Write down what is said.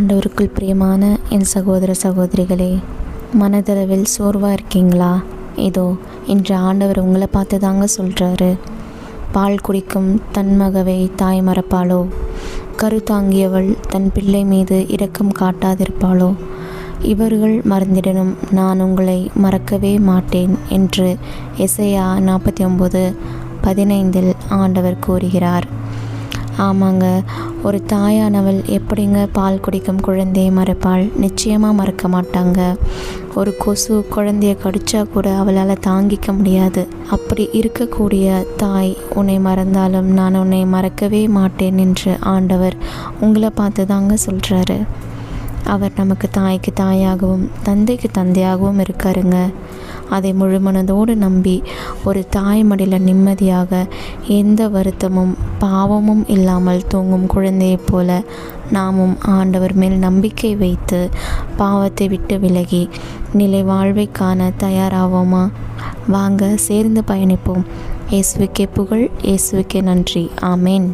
ஆண்டவருக்குள் பிரியமான என் சகோதர சகோதரிகளே, மனதளவில் சோர்வாக இருக்கீங்களா? இதோ இன்று ஆண்டவர் உங்களை பார்த்து தாங்க சொல்கிறாரு. பால் குடிக்கும் தன் மகவை தாய் மறப்பாளோ? கருத்தாங்கியவள் தன் பிள்ளை மீது இரக்கம் காட்டாதிருப்பாளோ? இவர்கள் மறந்திடனும், நான் உங்களை மறக்கவே மாட்டேன் என்று எசையா 49:15 ஆண்டவர் கூறுகிறார். ஆமாங்க, ஒரு தாயானவள் எப்படிங்க பால் குடிக்கும் குழந்தையை மறப்பாள்? நிச்சயமாக மறக்க மாட்டாங்க. ஒரு கொசு குழந்தைய கடிச்சா கூட அவளால் தாங்கிக்க முடியாது. அப்படி இருக்கக்கூடிய தாய் உன்னை மறந்தாலும் நான் உன்னை மறக்கவே மாட்டேன் என்று ஆண்டவர் உங்களை பார்த்து தாங்க சொல்கிறாரு. அவர் நமக்கு தாய்க்கு தாயாகவும் தந்தைக்கு தந்தையாகவும் இருக்காருங்க. அதை முழுமனதோடு நம்பி ஒரு தாய் மடியில் நிம்மதியாக எந்த வருத்தமும் பாவமும் இல்லாமல் தூங்கும் குழந்தையைப் போல நாமும் ஆண்டவர் மேல் நம்பிக்கை வைத்து பாவத்தை விட்டு விலகி நிலை வாழ்வை காண தயாராவோமா? வாங்க சேர்ந்து பயணிப்போம். இயேசுவுக்கே புகழ், இயேசுவுக்கே நன்றி. ஆமேன்.